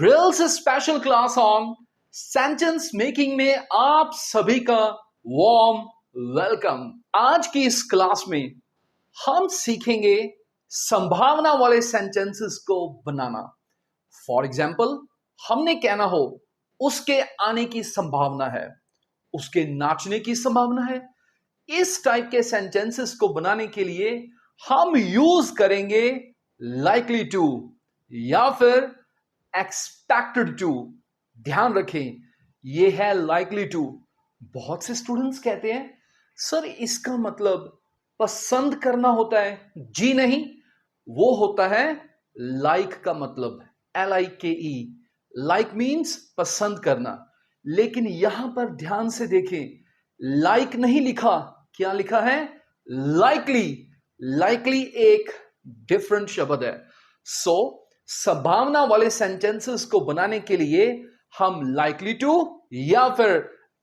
Drills special class on sentence making में आप सभी का वार्म वेलकम। आज की इस क्लास में हम सीखेंगे संभावना वाले सेंटेंसेस को बनाना। फॉर एग्जाम्पल, हमने कहना हो उसके आने की संभावना है, उसके नाचने की संभावना है। इस टाइप के सेंटेंसेस को बनाने के लिए हम यूज करेंगे लाइकली टू या फिर एक्सपेक्टेड टू। ध्यान रखें, यह है लाइकली टू। बहुत से स्टूडेंट्स कहते हैं सर इसका मतलब पसंद करना होता है। जी नहीं, वो होता है लाइक का मतलब LIKE। लाइक मीन्स पसंद करना, लेकिन यहां पर ध्यान से देखें, लाइक नहीं लिखा, क्या लिखा है? लाइकली। लाइकली एक डिफरेंट शब्द है। सो संभावना वाले सेंटेंसेस को बनाने के लिए हम लाइकली टू या फिर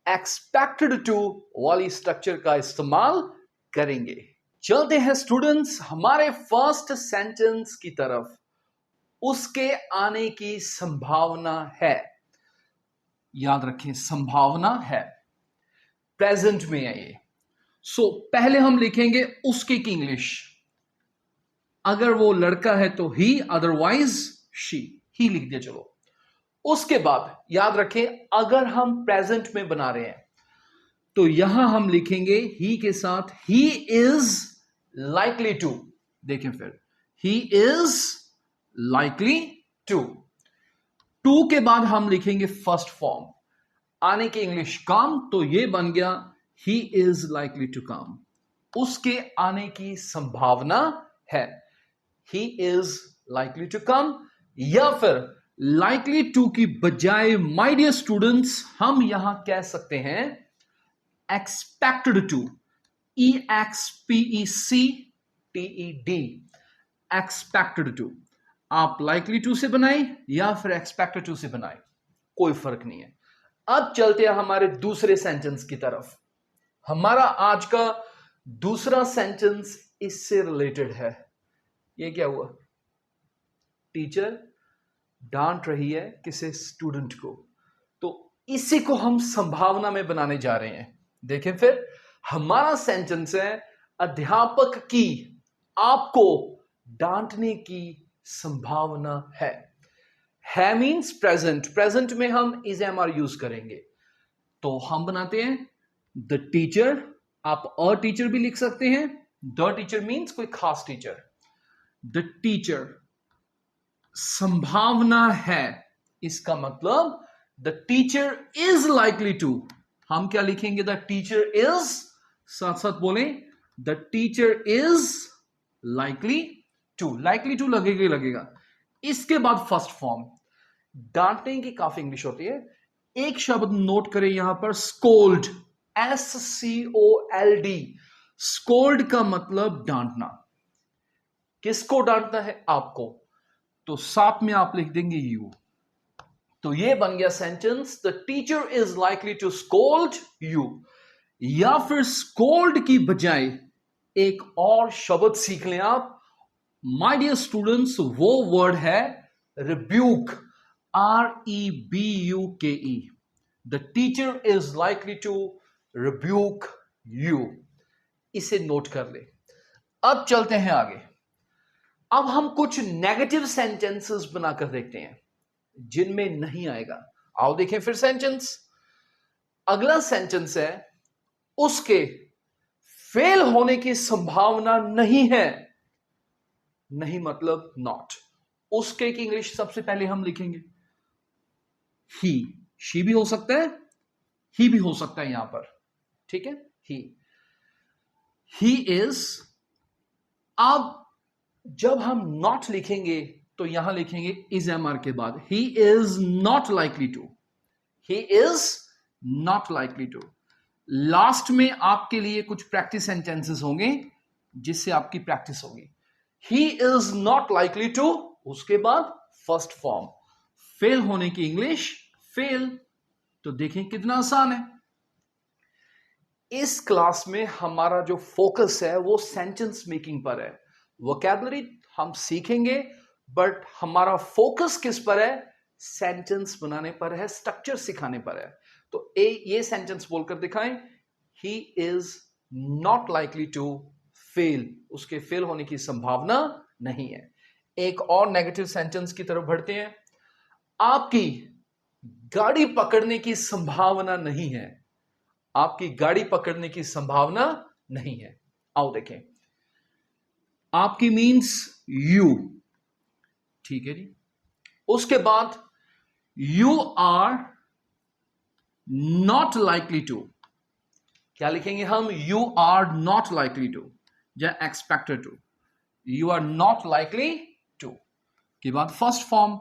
एक्सपेक्टेड टू वाली स्ट्रक्चर का इस्तेमाल करेंगे। चलते हैं स्टूडेंट्स हमारे फर्स्ट सेंटेंस की तरफ। उसके आने की संभावना है। याद रखें, संभावना है, प्रेजेंट में है ये। सो पहले हम लिखेंगे उसके की इंग्लिश। अगर वो लड़का है तो ही, अदरवाइज शी। ही लिख दिया। चलो, उसके बाद याद रखें, अगर हम प्रेजेंट में बना रहे हैं तो यहां हम लिखेंगे ही के साथ ही इज लाइकली टू। देखें फिर, he is likely to. To के बाद हम लिखेंगे फर्स्ट फॉर्म, आने की इंग्लिश कम, तो ये बन गया he is likely to come. उसके आने की संभावना है, he is likely to come। या फिर likely to की बजाय my dear students हम यहां कह सकते हैं expected to। EXPECTED, expected to। आप likely to से बनाए या फिर expected to से बनाए, कोई फर्क नहीं है। अब चलते हैं हमारे दूसरे सेंटेंस की तरफ। हमारा आज का दूसरा सेंटेंस इससे रिलेटेड है। ये क्या हुआ? टीचर डांट रही है किसी स्टूडेंट को, तो इसी को हम संभावना में बनाने जा रहे हैं। देखें फिर, हमारा सेंटेंस है अध्यापक की आपको डांटने की संभावना है मींस प्रेजेंट। प्रेजेंट में हम इज MR यूज करेंगे, तो हम बनाते हैं द टीचर। आप अ टीचर भी लिख सकते हैं। द टीचर मींस कोई खास टीचर। द टीचर, संभावना है, इसका मतलब the teacher is likely to. हम क्या लिखेंगे? द टीचर इज, साथ साथ बोलें, the teacher is likely to. Likely to लगेगा ही लगेगा। इसके बाद फर्स्ट फॉर्म। डांटने की काफी इंग्लिश होती है। एक शब्द नोट करें यहां पर, स्कोल्ड, SCOLD। स्कोल्ड का मतलब डांटना। किसको डांटना है? आपको। तो साथ में आप लिख देंगे यू। तो ये बन गया sentence, the teacher is likely to scold you. या फिर स्कोल्ड की बजाय एक और शब्द सीख लें आप माय डियर स्टूडेंट्स, वो वर्ड है rebuke, REBUKE। The teacher is likely to rebuke you. इसे नोट कर ले। अब चलते हैं आगे। अब हम कुछ नेगेटिव सेंटेंसेस बनाकर देखते हैं जिनमें नहीं आएगा। आओ देखें फिर सेंटेंस। अगला सेंटेंस है उसके फेल होने की संभावना नहीं है। नहीं मतलब नॉट। उसके की इंग्लिश सबसे पहले हम लिखेंगे ही। शी भी हो सकता है, ही भी हो सकता है यहां पर, ठीक है। He is. अब जब हम नॉट लिखेंगे तो यहां लिखेंगे इज MR के बाद, he is not likely to. He is not likely to. Last में आपके लिए कुछ प्रैक्टिस सेंटेंसेस होंगे जिससे आपकी प्रैक्टिस होगी। He is not likely to, उसके बाद फर्स्ट फॉर्म। फेल होने की इंग्लिश फेल। तो देखें कितना आसान है। इस क्लास में हमारा जो फोकस है वो सेंटेंस मेकिंग पर है। वोकैबुलरी हम सीखेंगे, बट हमारा फोकस किस पर है? सेंटेंस बनाने पर है, स्ट्रक्चर सिखाने पर है। तो ये सेंटेंस बोलकर दिखाएं, he is not likely to fail, उसके फेल होने की संभावना नहीं है। एक और नेगेटिव सेंटेंस की तरफ बढ़ते हैं, आपकी गाड़ी पकड़ने की संभावना नहीं है, आपकी गाड़ी पकड़ने की संभावना नहीं है। आओ देखें, आपकी मीन्स यू, ठीक है जी। उसके बाद you are not likely to, क्या लिखेंगे हम, you are not likely to या expected to, you are not likely to के बाद फर्स्ट फॉर्म,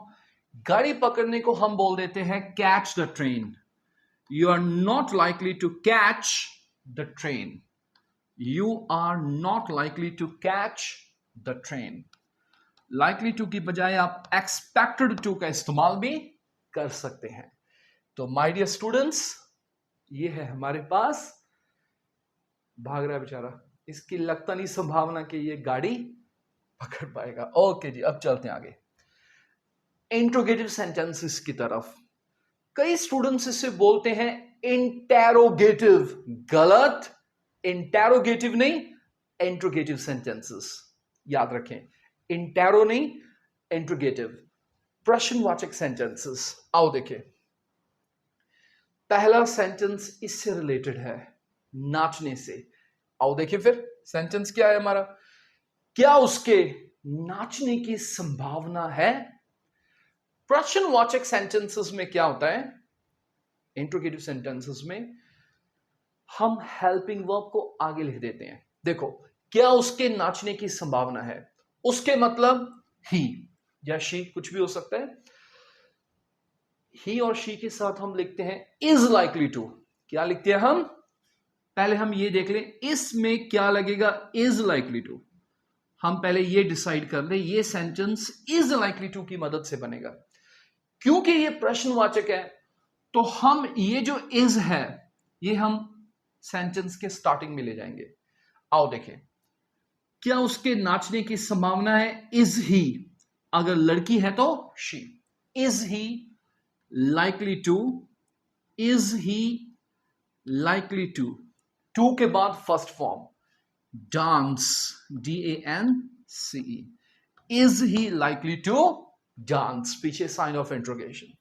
गाड़ी पकड़ने को हम बोल देते हैं catch the train, you are not likely to catch the train, you are not likely to catch the train. Likely to की बजाय आप एक्सपेक्टेड टू का इस्तेमाल भी कर सकते हैं। तो माय डियर स्टूडेंट्स, ये है हमारे पास, भाग रहा है बेचारा, इसकी लगता नहीं संभावना कि ये गाड़ी पकड़ पाएगा। ओके जी, अब चलते हैं आगे इंट्रोगेटिव सेंटेंसेस की तरफ। कई स्टूडेंट्स इसे बोलते हैं इंटेरोगेटिव, गलत, इंटेरोगेटिव नहीं, इंट्रोगेटिव सेंटेंसेस, याद रखें, इंटेरो नहीं, इंट्रोगेटिव, प्रश्नवाचक सेंटेंसेस। आओ देखें, पहला सेंटेंस इससे रिलेटेड है, नाचने से। आओ देखिए फिर सेंटेंस क्या है हमारा, क्या उसके नाचने की संभावना है। प्रश्नवाचक सेंटेंसेस में क्या होता है, इंट्रोगेटिव सेंटेंसेस में हम हेल्पिंग वर्ब को आगे लिख देते हैं। देखो, क्या उसके नाचने की संभावना है, उसके मतलब ही या शी, कुछ भी हो सकता है। ही और शी के साथ हम लिखते हैं इज लाइकली टू। क्या लिखते हैं हम, पहले हम ये देख लें इसमें क्या लगेगा, इज लाइकली टू। हम पहले ये डिसाइड कर ले, ये सेंटेंस इज लाइकली टू की मदद से बनेगा। क्योंकि ये प्रश्नवाचक है तो हम ये जो इज है ये हम सेंटेंस के स्टार्टिंग में ले जाएंगे। आओ देखें, क्या उसके नाचने की संभावना है, इज ही, अगर लड़की है तो she, is he likely to, is he likely to, to के बाद first form dance, DANCE, is he likely to dance, पीछे साइन ऑफ इंट्रोगेशन।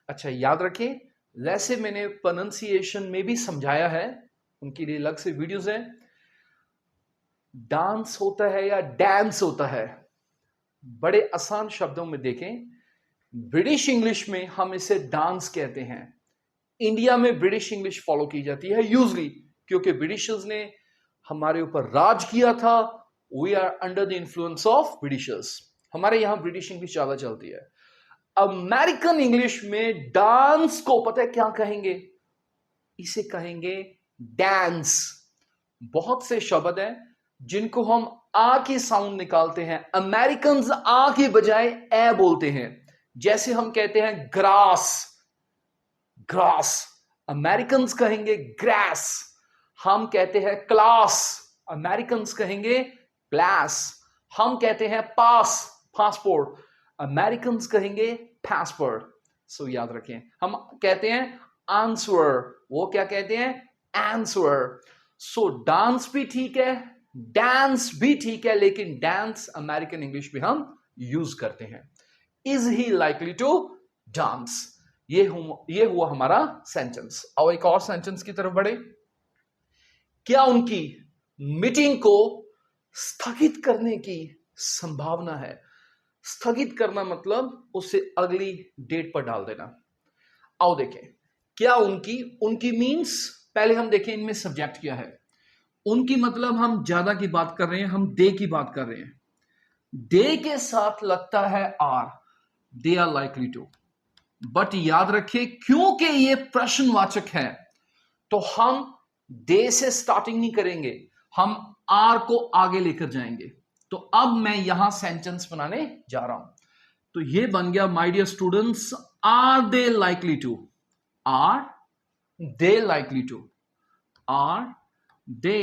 अच्छा याद रखें, वैसे मैंने प्रोनंसिएशन में भी समझाया है, उनके लिए अलग से वीडियोस हैं। डांस होता है या डांस होता है, बड़े आसान शब्दों में देखें, ब्रिटिश इंग्लिश में हम इसे डांस कहते हैं, इंडिया में ब्रिटिश इंग्लिश फॉलो की जाती है यूजली, क्योंकि ब्रिटिशर्स ने हमारे ऊपर राज किया था, we are under the influence of Britishers, हमारे यहां ब्रिटिश इंग्लिश ज्यादा चलती है। अमेरिकन इंग्लिश में डांस को पता है क्या कहेंगे, इसे कहेंगे डांस। बहुत से शब्द हैं जिनको हम आ की साउंड निकालते हैं, अमेरिकन आ के बजाय ए बोलते हैं। जैसे हम कहते हैं ग्रास, ग्रास, अमेरिकन कहेंगे ग्रास। हम कहते हैं क्लास, अमेरिकन कहेंगे क्लास। हम कहते हैं पास, पासपोर्ट, अमेरिकन कहेंगे पासपोर्ट। सो याद रखें, हम कहते हैं आंसर, वो क्या कहते हैं, आंसर। सो डांस भी ठीक है, डांस भी ठीक है, लेकिन डांस अमेरिकन इंग्लिश में हम यूज करते हैं। Is he likely to dance, ये हुआ हमारा सेंटेंस। और एक और सेंटेंस की तरफ बढ़े, क्या उनकी मीटिंग को स्थगित करने की संभावना है। स्थगित करना मतलब उसे अगली डेट पर डाल देना। आओ देखें, क्या उनकी मीन्स, पहले हम देखें इनमें सब्जेक्ट क्या है। उनकी मतलब हम ज्यादा की बात कर रहे हैं, हम दे की बात कर रहे हैं, दे के साथ लगता है are, they are likely to. But याद रखिए, क्योंकि ये प्रश्नवाचक है तो हम दे से स्टार्टिंग नहीं करेंगे, हम आर को आगे लेकर जाएंगे। तो अब मैं यहां सेंटेंस बनाने जा रहा हूं, तो ये बन गया, my dear students, are they likely to, are they likely to, are they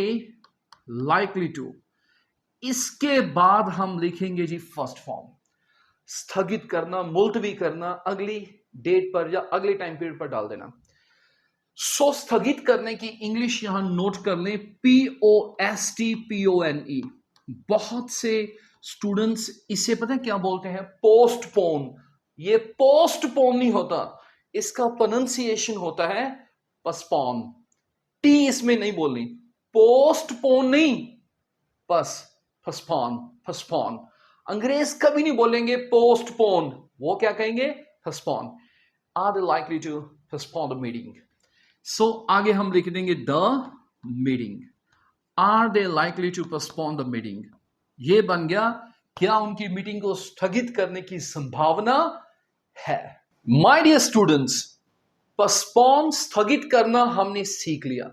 likely to. इसके बाद हम लिखेंगे जी फर्स्ट फॉर्म, स्थगित करना, मुलतवी करना, अगली डेट पर या अगले टाइम पीरियड पर डाल देना। सो स्थगित करने की इंग्लिश यहां नोट कर लें, POSTPONE। बहुत से स्टूडेंट्स इसे पता है क्या बोलते हैं, पोस्टपोन। ये पोस्टपोन नहीं होता, इसका प्रोनंसिएशन होता है पस्पॉन। टी इसमें नहीं बोलनी, पोस्टपोन नहीं, बस पस्पॉन, पस्पॉन। अंग्रेज कभी नहीं बोलेंगे पोस्टपोन, वो क्या कहेंगे, postpone. Are they likely to postpone the meeting? So आगे हम लिख देंगे the meeting. Are they likely to postpone the meeting? ये बन गया, क्या उनकी मीटिंग को स्थगित करने की संभावना है। माय डियर स्टूडेंट्स, postpone स्थगित करना हमने सीख लिया।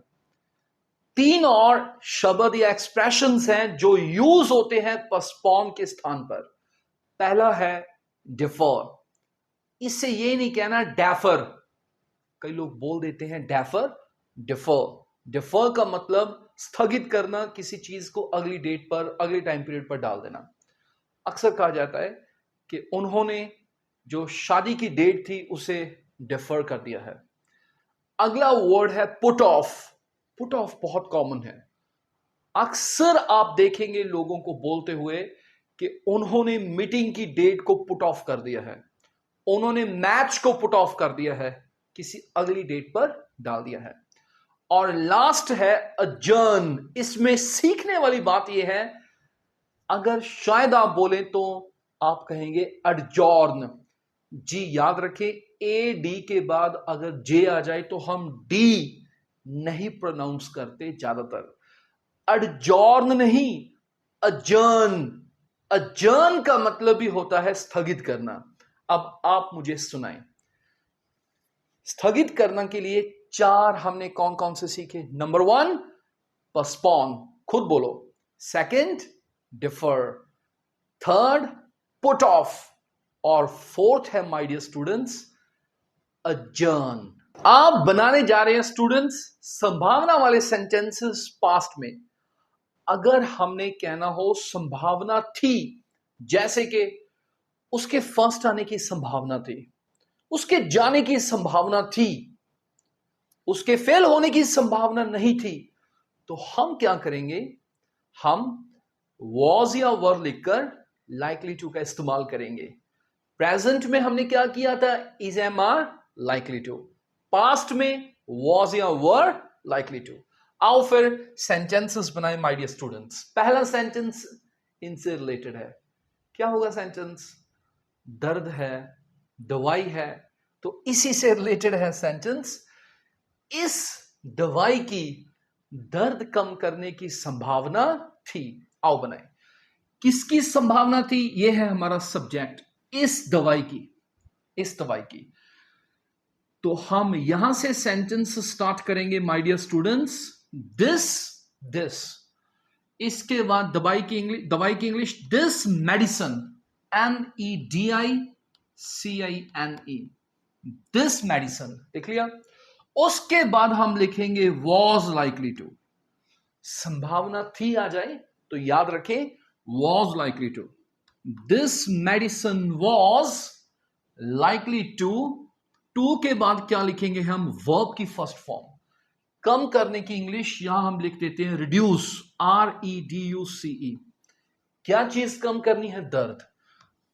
3 और शब्द या एक्सप्रेशंस हैं जो यूज होते हैं postpone के स्थान पर। पहला है defer। इससे ये नहीं कहना डेफर, कई लोग बोल देते हैं डेफर, डिफर। डिफर का मतलब स्थगित करना, किसी चीज को अगली डेट पर, अगले टाइम पीरियड पर डाल देना। अक्सर कहा जाता है कि उन्होंने जो शादी की डेट थी उसे डिफर कर दिया है। अगला वर्ड है पुट ऑफ। पुट ऑफ बहुत कॉमन है, अक्सर आप देखेंगे लोगों को बोलते हुए कि उन्होंने मीटिंग की डेट को पुट ऑफ कर दिया है, उन्होंने मैच को पुट ऑफ कर दिया है, किसी अगली डेट पर डाल दिया है। और लास्ट है अजर्न। इसमें सीखने वाली बात यह है, अगर शायद आप बोलें तो आप कहेंगे अडजॉर्न। जी याद रखें, ए डी के बाद अगर जे आ जाए तो हम डी नहीं प्रोनाउंस करते ज्यादातर। अडजॉर्न नहीं, अजर्न। अजर्न का मतलब भी होता है स्थगित करना। अब आप मुझे सुनाएं, स्थगित करने के लिए 4 हमने कौन कौन से सीखे। नंबर 1 postpone, खुद बोलो। Second defer, third put off, और फोर्थ है माय डियर स्टूडेंट्स adjourn। आप बनाने जा रहे हैं स्टूडेंट्स संभावना वाले सेंटेंसेस पास्ट में। अगर हमने कहना हो संभावना थी, जैसे कि उसके फर्स्ट आने की संभावना थी, उसके जाने की संभावना थी, उसके फेल होने की संभावना नहीं थी, तो हम क्या करेंगे, हम was या were लिखकर likely to का इस्तेमाल करेंगे। प्रेजेंट में हमने क्या किया था, is am are likely to। Past में was या were likely to। आओ फिर सेंटेंसेस बनाए माय डियर स्टूडेंट्स। पहला सेंटेंस इनसे रिलेटेड है। क्या होगा सेंटेंस, दर्द है, दवाई है, तो इसी से रिलेटेड है सेंटेंस। इस दवाई की दर्द कम करने की संभावना थी। आओ बनाए, किसकी संभावना थी, यह है हमारा सब्जेक्ट, इस दवाई की, इस दवाई की। तो हम यहां से सेंटेंस स्टार्ट करेंगे माय डियर स्टूडेंट्स, दिस। इसके बाद दवाई की English this medicine, MEDICINE, this medicine, देख लिया। उसके बाद हम लिखेंगे was likely to। संभावना थी आ जाए तो याद रखें was likely to। This medicine was likely to। टू के बाद क्या लिखेंगे हम, वर्ब की फर्स्ट फॉर्म। कम करने की इंग्लिश यहां हम लिख देते हैं रिड्यूस, REDUCE। क्या चीज कम करनी है, दर्द,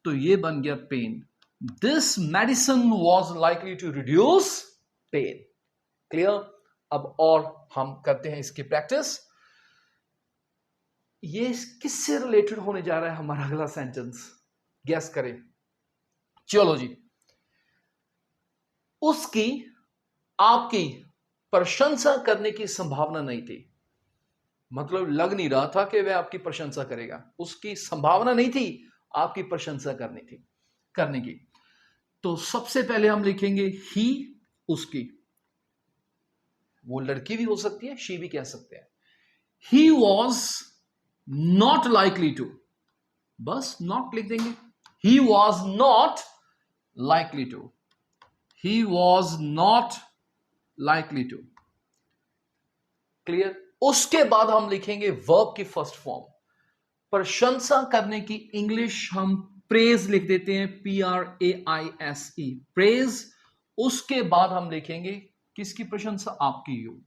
तो ये बन गया pain. This medicine was likely to reduce pain. Clear. अब और हम करते हैं इसकी प्रैक्टिस। ये किससे रिलेटेड होने जा रहा है हमारा अगला सेंटेंस, गैस करें। चलो जी, उसकी आपकी प्रशंसा करने की संभावना नहीं थी, मतलब लग नहीं रहा था कि वह आपकी प्रशंसा करेगा, उसकी संभावना नहीं थी आपकी प्रशंसा करने की। तो सबसे पहले हम लिखेंगे ही, उसकी, वो लड़की भी हो सकती है, शी भी कह सकते हैं। He was not likely to, बस नॉट लिख देंगे। He was not likely to, he was not likely to. Clear. उसके बाद हम लिखेंगे वर्ब की फर्स्ट फॉर्म। प्रशंसा करने की इंग्लिश हम प्रेज लिख देते हैं, PRAISE, प्रेज। उसके बाद हम लिखेंगे किसकी प्रशंसा? आपकी, यू।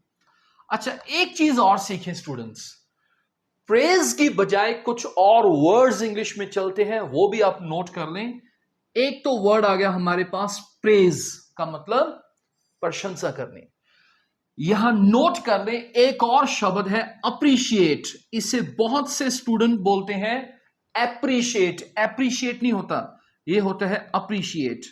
अच्छा, एक चीज और सीखें स्टूडेंट्स, प्रेज की बजाय कुछ और वर्ड्स इंग्लिश में चलते हैं, वो भी आप नोट कर लें। एक तो वर्ड आ गया हमारे पास प्रेज, का मतलब प्रशंसा करनी। यहां नोट कर लें, एक और शब्द है अप्रिशिएट। इसे बहुत से स्टूडेंट बोलते हैं एप्रिशिएट। एप्रिशिएट नहीं होता, यह होता है अप्रिशिएट।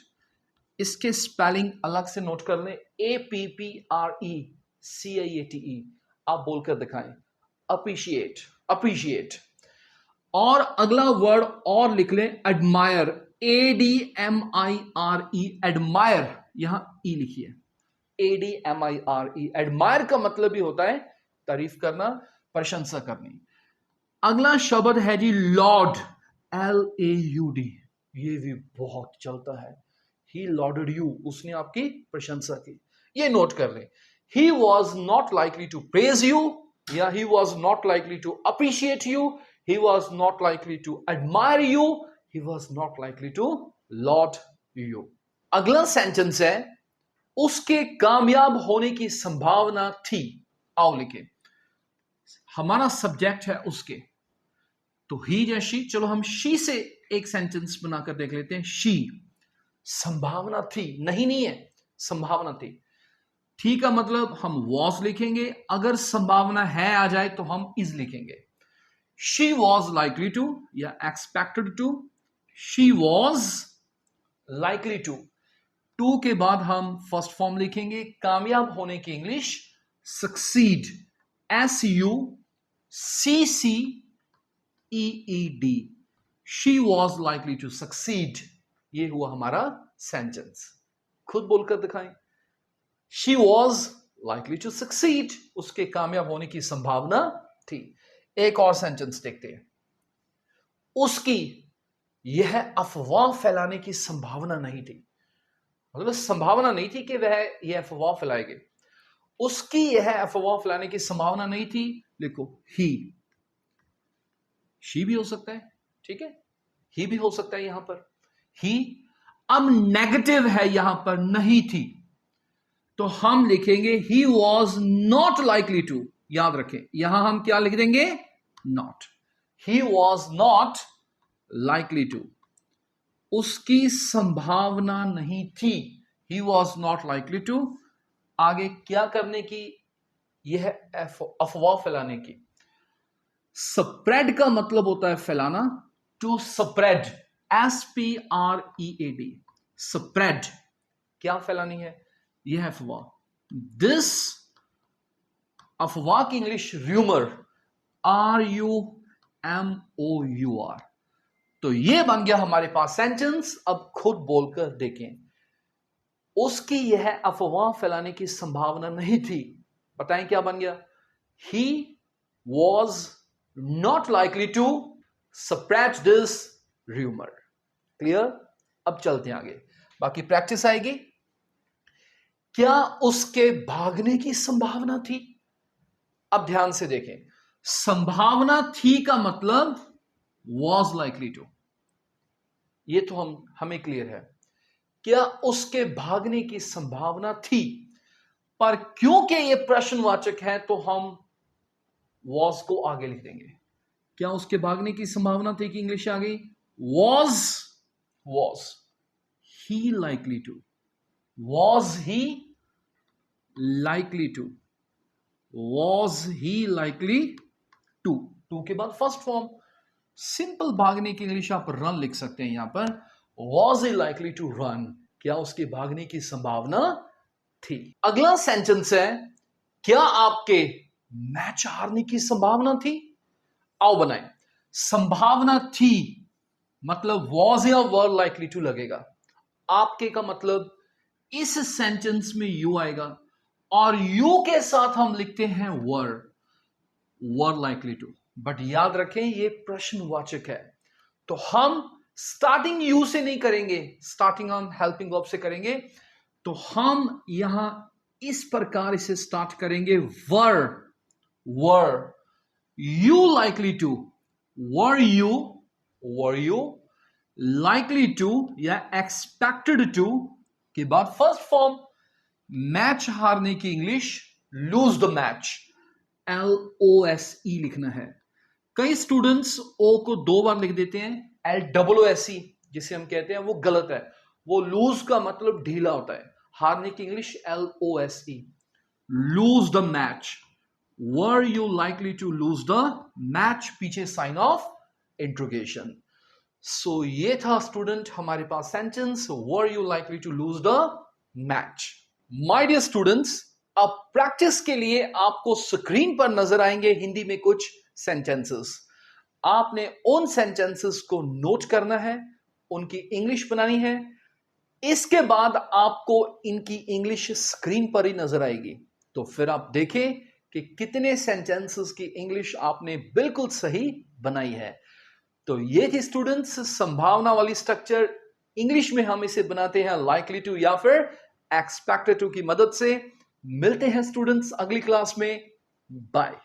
इसके स्पेलिंग अलग से नोट कर लें, APPRECIATE। आप बोलकर दिखाएं, अप्रिशिएट, अप्रिशिएट। और अगला वर्ड और लिख लें, एडमायर, ADMIRE, एडमायर। यहां ई लिखिए, ADMIRE। एडमायर का मतलब ही होता है तारीफ करना, प्रशंसा करनी। अगला शब्द है जी लॉर्ड, LAUD। ये भी बहुत चलता है। ही लॉर्डेड यू, उसने आपकी प्रशंसा की। ये नोट कर लें, he was not likely to praise you, या he was not likely to appreciate you, he was not likely to admire you, he was not likely to laud you. अगला sentence है, उसके कामयाब होने की संभावना थी। आओ लिखें, हमारा सब्जेक्ट है उसके, तो ही या शी। चलो हम शी से एक सेंटेंस बनाकर देख लेते हैं। शी, संभावना थी, नहीं है, संभावना थी। ठीक है, मतलब हम वॉज लिखेंगे, अगर संभावना है आ जाए तो हम इज लिखेंगे। शी वॉज लाइकली टू या expected to, she was likely to के बाद हम फर्स्ट फॉर्म लिखेंगे, कामयाब होने की English succeed, SUCCEED। She was likely to succeed. ये हुआ हमारा सेंटेंस। खुद बोलकर दिखाएं, she was likely to succeed, उसके कामयाब होने की संभावना थी। एक और सेंटेंस देखते हैं, उसकी यह अफवाह फैलाने की संभावना नहीं थी। मतलब संभावना नहीं थी कि वह यह अफवाह फैलाएगी, उसकी यह अफवाह फैलाने की संभावना नहीं थी। लिखो ही, शी भी हो सकता है, ठीक है, ही भी हो सकता है यहां पर ही। अब नेगेटिव है यहां पर, नहीं थी, तो हम लिखेंगे he was not likely to. याद रखें, यहां हम क्या लिख देंगे? Not. He was not likely to, उसकी संभावना नहीं थी। He was not likely to, आगे क्या करने की? यह अफवाह फैलाने की। स्प्रेड का मतलब होता है फैलाना, टू स्प्रेड, SPREAD, स्प्रेड। क्या फैलानी है? यह अफवाह। दिस, अफवाह की इंग्लिश र्यूमर, RUMOUR। तो यह बन गया हमारे पास सेंटेंस। अब खुद बोलकर देखें, उसकी यह अफवाह फैलाने की संभावना नहीं थी। बताएं क्या बन गया? He was not likely to spread this rumour. Clear? अब चलते हैं आगे, बाकी प्रैक्टिस आएगी। क्या उसके भागने की संभावना थी? अब ध्यान से देखें, संभावना थी का मतलब वॉज लाइकली टू, ये तो हमें क्लियर है। क्या उसके भागने की संभावना थी? पर क्योंकि यह प्रश्नवाचक है तो हम वॉज को आगे लिख देंगे। क्या उसके भागने की संभावना थी कि इंग्लिश आ गई, was he likely to, was he likely to, was he likely to के बाद फर्स्ट फॉर्म। सिंपल भागने की इंग्लिश आप रन लिख सकते हैं यहां पर, was he likely to run, क्या उसके भागने की संभावना थी। अगला सेंटेंस है, क्या आपके मैच हारने की संभावना थी? आओ बनाएं, संभावना थी मतलब वॉज या वर लाइकली टू लगेगा। आपके का मतलब इस सेंटेंस में यू आएगा, और यू के साथ हम लिखते हैं वर लाइकली टू। बट याद रखें ये प्रश्नवाचक है, तो हम स्टार्टिंग यू से नहीं करेंगे, स्टार्टिंग हम हेल्पिंग वर्ब से करेंगे। तो हम यहां इस प्रकार इसे स्टार्ट करेंगे, were you likely to, were you likely to या expected to के बाद फर्स्ट फॉर्म मैच हारने की English loose the match, LOSE लिखना है। कई स्टूडेंट्स ओ को 2 बार लिख देते हैं, LOOSE जिसे हम कहते हैं वो गलत है। वो लूज का मतलब ढीला होता है, हारने की English LOSE, lose the match. Were you likely to lose the match, पीछे साइन ऑफ इंट्रोगेशन। सो ये था स्टूडेंट हमारे पास sentence, were you likely to lose the match. My dear students, अब प्रैक्टिस के लिए आपको स्क्रीन पर नजर आएंगे हिंदी में कुछ सेंटेंसेस। आपने उन सेंटेंसेस को नोट करना है, उनकी इंग्लिश बनानी है। इसके बाद आपको इनकी इंग्लिश स्क्रीन पर ही नजर आएगी। तो फिर आप देखें कि कितने सेंटेंसेस की इंग्लिश आपने बिल्कुल सही बनाई है। तो ये थी स्टूडेंट्स संभावना वाली स्ट्रक्चर। इंग्लिश में हम इसे बनाते हैं लाइकली टू या फिर एक्सपेक्टेड टू की मदद से। मिलते हैं स्टूडेंट्स अगली क्लास में। बाय।